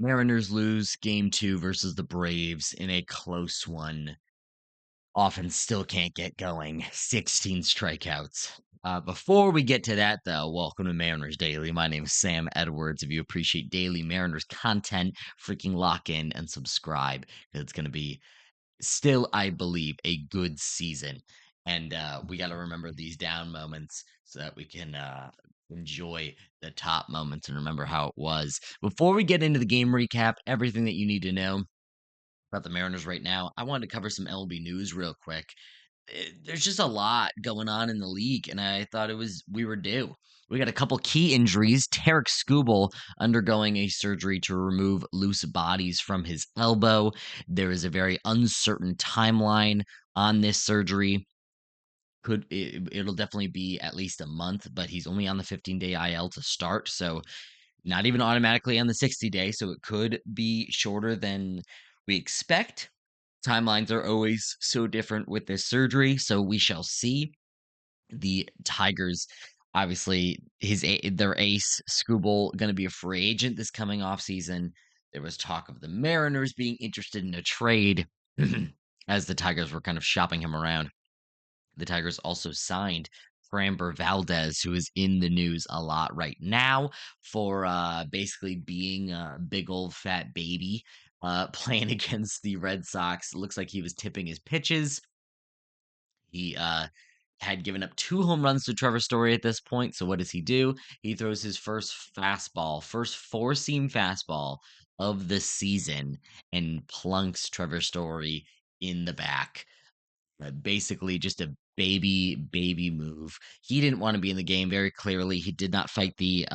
Mariners lose game 2 versus the Braves in a close one. Offense still can't get going. 16 strikeouts. Before we get to that, though, welcome to Mariners Daily. My name is Sam Edwards. If you appreciate daily Mariners content, freaking lock in and subscribe because it's going to be still, I believe, a good season. And we got to remember these down moments so that we can enjoy the top moments and remember how it was. Before we get into the game recap, everything that you need to know about the Mariners right now, I wanted to cover some MLB news real quick. There's just a lot going on in the league, and I thought we were due. We got a couple key injuries. Tarek Skubal undergoing a surgery to remove loose bodies from his elbow. There is a very uncertain timeline on this surgery. It'll definitely be at least a month, but he's only on the 15-day IL to start, so not even automatically on the 60-day, so it could be shorter than we expect. Timelines are always so different with this surgery, so we shall see. The Tigers, obviously, their ace Skubal going to be a free agent this coming off season. There was talk of the Mariners being interested in a trade as the Tigers were kind of shopping him around. The Tigers also signed Framber Valdez, who is in the news a lot right now for basically being a big old fat baby playing against the Red Sox. It looks like he was tipping his pitches. He had given up 2 home runs to Trevor Story at this point. So what does he do? He throws his first fastball, first four-seam fastball of the season, and plunks Trevor Story in the back. Basically just a baby move. He didn't want to be in the game very clearly. He did not fight the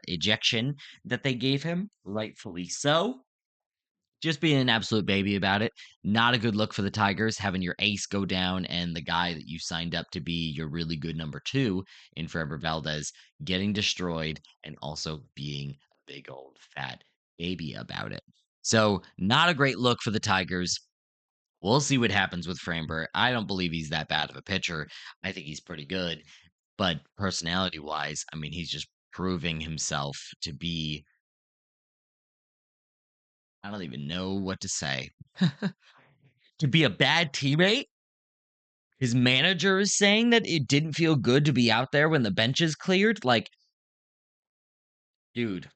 ejection that they gave him, rightfully so. Just being an absolute baby about it. Not a good look for the Tigers, having your ace go down and the guy that you signed up to be your really good number 2 in Framber Valdez getting destroyed and also being a big old fat baby about it. So, not a great look for the Tigers. We'll see what happens with Framber. I don't believe he's that bad of a pitcher. I think he's pretty good. But personality-wise, I mean, he's just proving himself to be I don't even know what to say. To be a bad teammate? His manager is saying that it didn't feel good to be out there when the bench is cleared? Like, dude,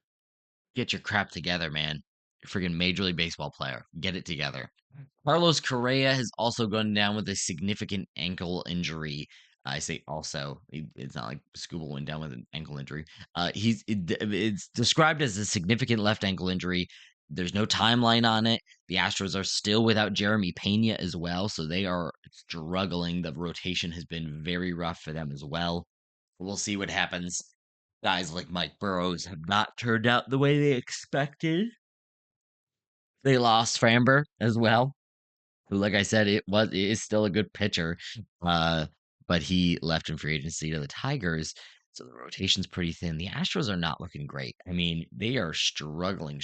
get your crap together, man. You're a freaking Major League Baseball player. Get it together. Carlos Correa has also gone down with a significant ankle injury. I say also. It's not like Scuba went down with an ankle injury. It's described as a significant left ankle injury. There's no timeline on it. The Astros are still without Jeremy Pena as well, so they are struggling. The rotation has been very rough for them as well. We'll see what happens. Guys like Mike Burrows have not turned out the way they expected. They lost Framber as well, who, like I said, it is still a good pitcher, uh, but he left in free agency to the Tigers, so the rotation's pretty thin. The Astros are not looking great. I mean, they are struggling.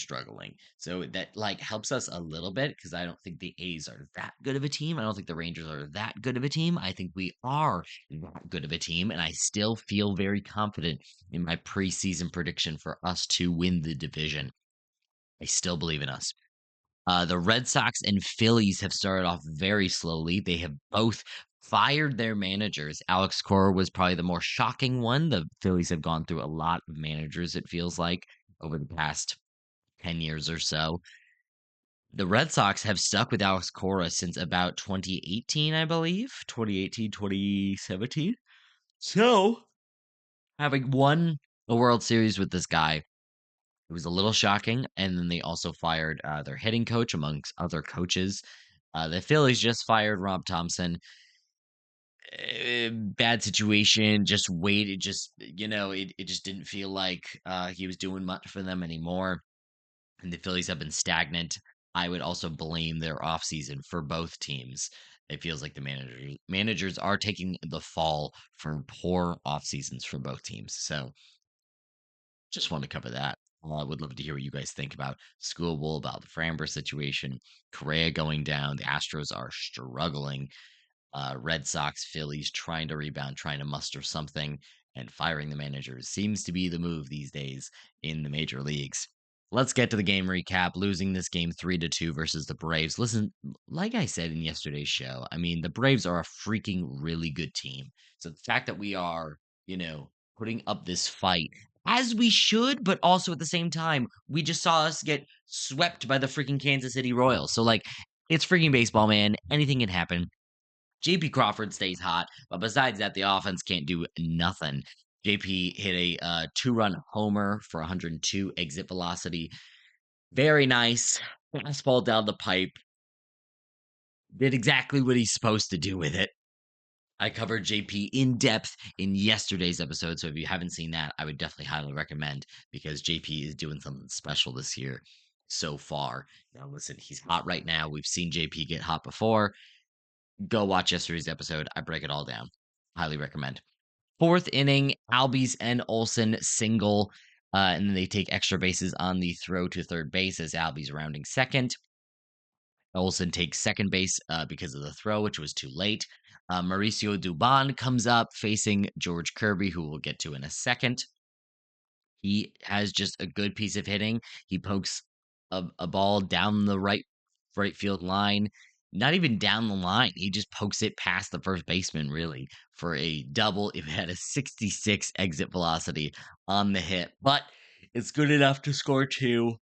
So that like helps us a little bit because I don't think the A's are that good of a team. I don't think the Rangers are that good of a team. I think we are that good of a team, and I still feel very confident in my preseason prediction for us to win the division. I still believe in us. The Red Sox and Phillies have started off very slowly. They have both fired their managers. Alex Cora was probably the more shocking one. The Phillies have gone through a lot of managers, it feels like, over the past 10 years or so. The Red Sox have stuck with Alex Cora since about 2018, I believe. 2018, 2017. So, having won the World Series with this guy, it was a little shocking, and then they also fired their hitting coach amongst other coaches. The Phillies just fired Rob Thompson. Bad situation. Just waited. Just it just didn't feel like he was doing much for them anymore. And the Phillies have been stagnant. I would also blame their offseason for both teams. It feels like the managers are taking the fall for poor off seasons for both teams. So just want to cover that. I would love to hear what you guys think about Schoolbowl, about the Framber situation, Correa going down. The Astros are struggling. Red Sox, Phillies trying to rebound, trying to muster something, and firing the managers seems to be the move these days in the major leagues. let's get to the game recap. Losing this game 3-2 versus the Braves. Listen, like I said in yesterday's show, I mean, the Braves are a freaking really good team. So the fact that we are, putting up this fight as we should, but also at the same time, we just saw us get swept by the freaking Kansas City Royals. So like, it's freaking baseball, man. Anything can happen. JP Crawford stays hot, but besides that, the offense can't do nothing. JP hit a 2-run homer for 102 exit velocity. Very nice. Fastball down the pipe. Did exactly what he's supposed to do with it. I covered JP in depth in yesterday's episode, so if you haven't seen that, I would definitely highly recommend because JP is doing something special this year so far. Now, listen, he's hot right now. We've seen JP get hot before. Go watch yesterday's episode. I break it all down. Highly recommend. Fourth inning, Albies and Olson single, and then they take extra bases on the throw to third base as Albies rounding second. Olson takes second base because of the throw, which was too late. Mauricio Dubon comes up facing George Kirby, who we'll get to in a second. He has just a good piece of hitting. He pokes a ball down the right field line, not even down the line. He just pokes it past the first baseman, really, for a double. It had a 66 exit velocity on the hit, but it's good enough to score two.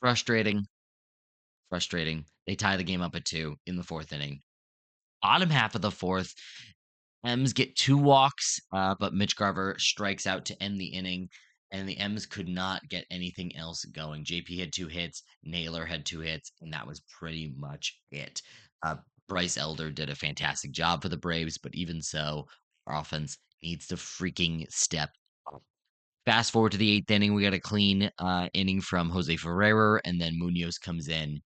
Frustrating. They tie the game up at 2 in the fourth inning. Bottom half of the fourth, M's get 2 walks, but Mitch Garver strikes out to end the inning, and the M's could not get anything else going. JP had 2 hits, Naylor had 2 hits, and that was pretty much it. Bryce Elder did a fantastic job for the Braves, but even so, our offense needs to freaking step up. Fast forward to the 8th inning, we got a clean inning from Jose Ferrer, and then Munoz comes in.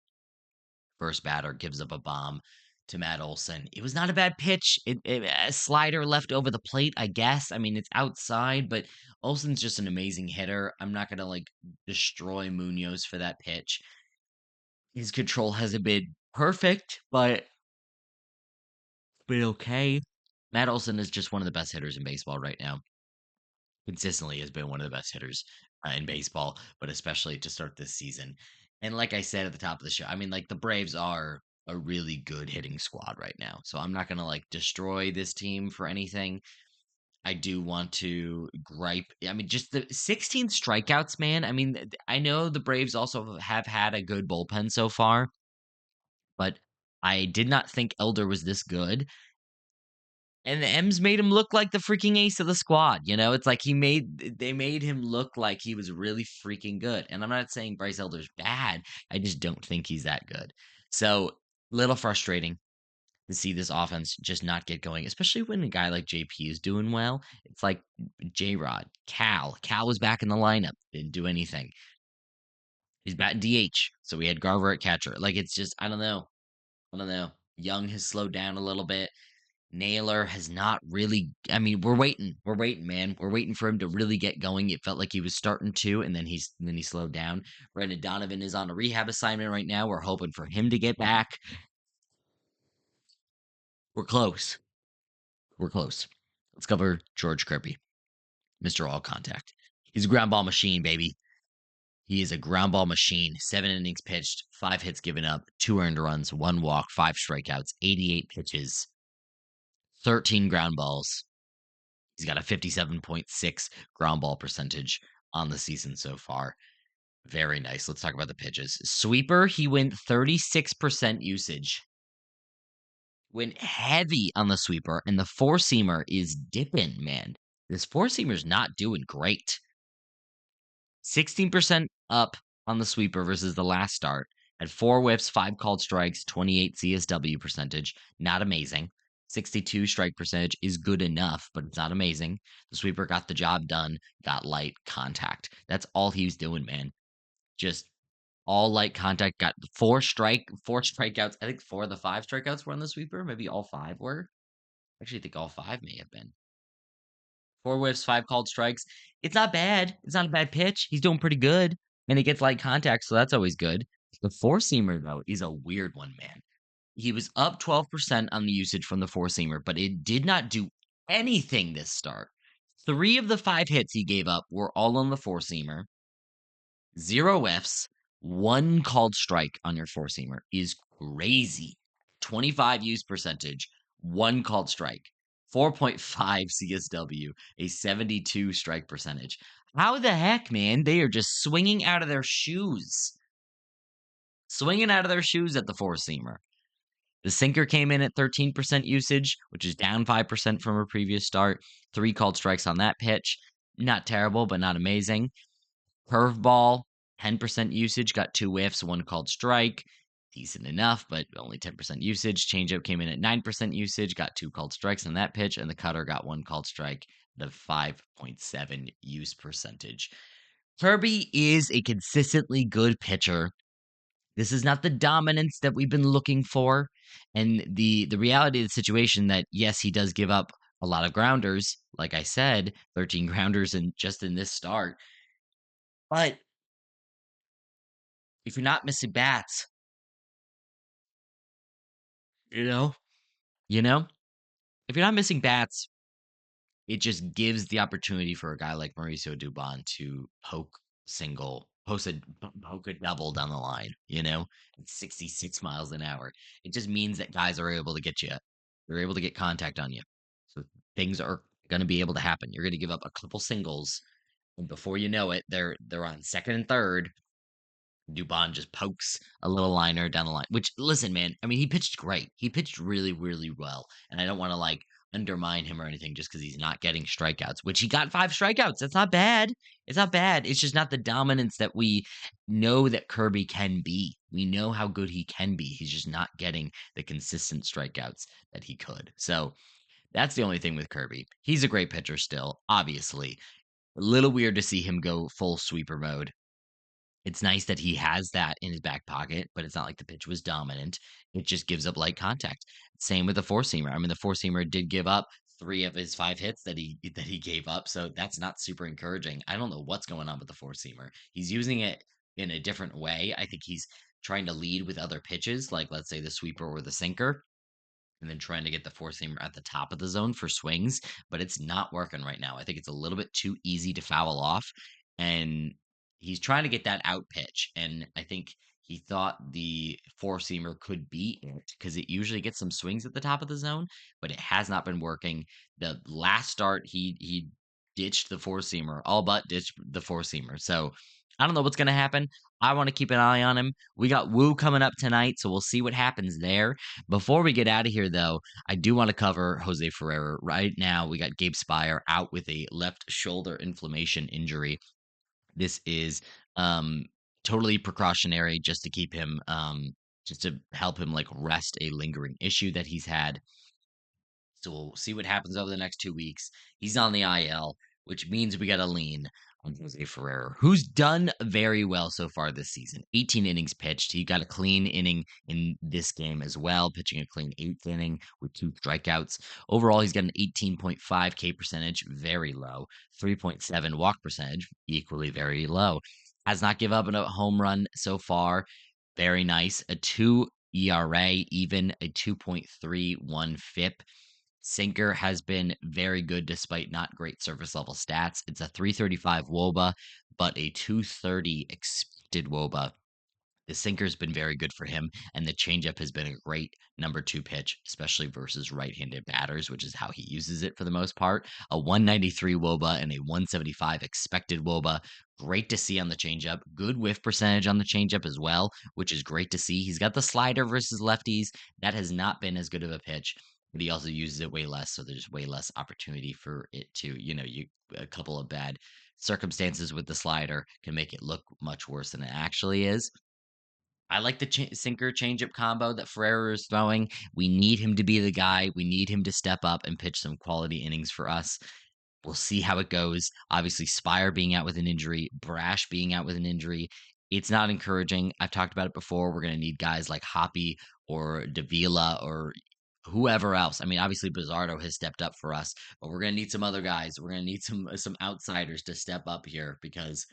First batter gives up a bomb to Matt Olson. It was not a bad pitch. A slider left over the plate, I guess. I mean, it's outside, but Olson's just an amazing hitter. I'm not gonna like destroy Munoz for that pitch. His control hasn't been perfect, but been okay. Matt Olson is just one of the best hitters in baseball right now. Consistently has been one of the best hitters in baseball, but especially to start this season. And like I said at the top of the show, I mean, like the Braves are a really good hitting squad right now. So I'm not going to like destroy this team for anything. I do want to gripe. I mean, just the 16 strikeouts, man. I mean, I know the Braves also have had a good bullpen so far, but I did not think Elder was this good. And the M's made him look like the freaking ace of the squad, It's like they made him look like he was really freaking good. And I'm not saying Bryce Elder's bad. I just don't think he's that good. So, little frustrating to see this offense just not get going, especially when a guy like JP is doing well. It's like J-Rod, Cal. Cal was back in the lineup, didn't do anything. He's batting DH, so we had Garver at catcher. Like it's just I don't know. Young has slowed down a little bit. Naylor has not really. I mean, we're waiting. We're waiting, man. We're waiting for him to really get going. It felt like he was starting to, and then he slowed down. Brendan Donovan is on a rehab assignment right now. We're hoping for him to get back. We're close. We're close. Let's cover George Kirby, Mr. All Contact. He's a ground ball machine, baby. He is a ground ball machine. 7 innings pitched, 5 hits given up, 2 earned runs, 1 walk, 5 strikeouts, 88 pitches, 13 ground balls. He's got a 57.6 ground ball percentage on the season so far. Very nice. Let's talk about the pitches. Sweeper, he went 36% usage. Went heavy on the sweeper, and the four-seamer is dipping, man. This four-seamer's not doing great. 16% up on the sweeper versus the last start. Had 4 whiffs, 5 called strikes, 28 CSW percentage. Not amazing. 62 strike percentage is good enough, but it's not amazing. The sweeper got the job done, got light contact. That's all he was doing, man. Just all light contact, got 4 strikeouts. I think 4 of the 5 strikeouts were on the sweeper. Maybe all 5 were. Actually, I think all 5 may have been. 4 whiffs, 5 called strikes. It's not bad. It's not a bad pitch. He's doing pretty good. And he gets light contact, so that's always good. The four-seamer, though, is a weird one, man. He was up 12% on the usage from the four-seamer, but it did not do anything this start. 3 of the 5 hits he gave up were all on the four-seamer, 0 Fs, 1 called strike on your four-seamer is crazy. 25 use percentage, 1 called strike, 4.5 CSW, a 72 strike percentage. How the heck, man? They are just swinging out of their shoes. Swinging out of their shoes at the four-seamer. The sinker came in at 13% usage, which is down 5% from a previous start. 3 called strikes on that pitch. Not terrible, but not amazing. Curveball, 10% usage, got 2 whiffs, 1 called strike. Decent enough, but only 10% usage. Changeup came in at 9% usage, got 2 called strikes on that pitch, and the cutter got 1 called strike, the 5.7 use percentage. Kirby is a consistently good pitcher. This is not the dominance that we've been looking for. And the reality of the situation that, yes, he does give up a lot of grounders. Like I said, 13 grounders just in this start. But if you're not missing bats, you know, you know, if you're not missing bats, it just gives the opportunity for a guy like Mauricio Dubon to poke a double down the line, at 66 miles an hour. It just means that guys are able to get you. They're able to get contact on you. So things are going to be able to happen. You're going to give up a couple singles, and before you know it, they're on second and third. Dubon just pokes a little liner down the line. Which, listen, man, I mean, he pitched great. He pitched really, really well. And I don't want to undermine him or anything just because he's not getting strikeouts, which he got 5 strikeouts. That's not bad. It's not bad. It's just not the dominance that we know that Kirby can be. We know how good he can be. He's just not getting the consistent strikeouts that he could. So that's the only thing with Kirby. He's a great pitcher still, obviously. A little weird to see him go full sweeper mode. It's nice that he has that in his back pocket, but it's not like the pitch was dominant. It just gives up light contact. Same with the four-seamer. I mean, the four-seamer did give up 3 of his 5 hits that he gave up, so that's not super encouraging. I don't know what's going on with the four-seamer. He's using it in a different way. I think he's trying to lead with other pitches, like let's say the sweeper or the sinker, and then trying to get the four-seamer at the top of the zone for swings, but it's not working right now. I think it's a little bit too easy to foul off, and he's trying to get that out pitch, and I think he thought the four-seamer could be it because it usually gets some swings at the top of the zone, but it has not been working. The last start, he ditched the four-seamer, all but ditched the four-seamer. So I don't know what's going to happen. I want to keep an eye on him. We got Woo coming up tonight, so we'll see what happens there. Before we get out of here, though, I do want to cover Jose Ferrer. Right now, we got Gabe Speier out with a left shoulder inflammation injury. This is totally precautionary just to keep him, just to help him rest a lingering issue that he's had. So we'll see what happens over the next 2 weeks. He's on the IL, which means we got to lean on Jose Ferrer, who's done very well so far this season. 18 innings pitched. He got a clean inning in this game as well, pitching a clean 8th inning with 2 strikeouts. Overall, he's got an 18.5 K percentage, very low. 3.7 walk percentage, equally very low. Has not given up a home run so far. Very nice. A 2 ERA, even a 2.31 FIP. Sinker has been very good despite not great surface level stats. It's a 335 WOBA, but a 230 expected WOBA. The sinker's been very good for him, and the changeup has been a great number 2 pitch, especially versus right-handed batters, which is how he uses it for the most part. A 193 WOBA and a 175 expected WOBA. Great to see on the changeup. Good whiff percentage on the changeup as well, which is great to see. He's got the slider versus lefties. That has not been as good of a pitch, but he also uses it way less, so there's way less opportunity for it to, a couple of bad circumstances with the slider can make it look much worse than it actually is. I like the sinker changeup combo that Ferrer is throwing. We need him to be the guy. We need him to step up and pitch some quality innings for us. We'll see how it goes. Obviously, Spire being out with an injury, Brash being out with an injury. It's not encouraging. I've talked about it before. We're going to need guys like Hoppy or Davila or whoever else. I mean, obviously Bizardo has stepped up for us, but we're going to need some other guys. We're going to need some outsiders to step up here because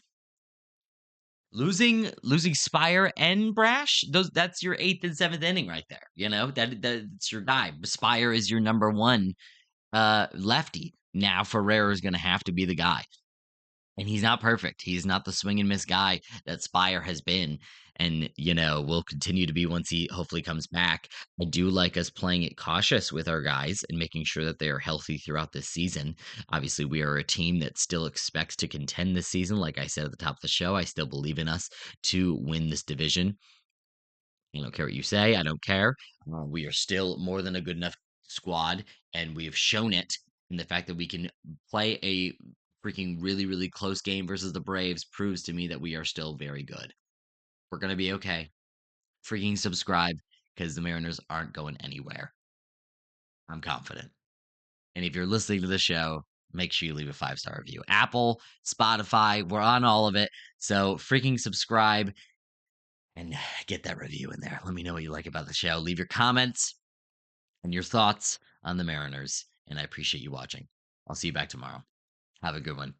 losing Spire and Brash, that's your 8th and 7th inning right there. That's your guy. Spire is your number 1 lefty. now Ferrer is going to have to be the guy. And he's not perfect. He's not the swing and miss guy that Spire has been, and, will continue to be once he hopefully comes back. I do like us playing it cautious with our guys and making sure that they are healthy throughout this season. Obviously, we are a team that still expects to contend this season. Like I said at the top of the show, I still believe in us to win this division. I don't care what you say. I don't care. We are still more than a good enough squad, and we have shown it in the fact that we can play a freaking really, really close game versus the Braves proves to me that we are still very good. We're going to be okay. Freaking subscribe because the Mariners aren't going anywhere. I'm confident. And if you're listening to the show, make sure you leave a 5-star review. Apple, Spotify, we're on all of it. So freaking subscribe and get that review in there. Let me know what you like about the show. Leave your comments and your thoughts on the Mariners. And I appreciate you watching. I'll see you back tomorrow. Have a good one.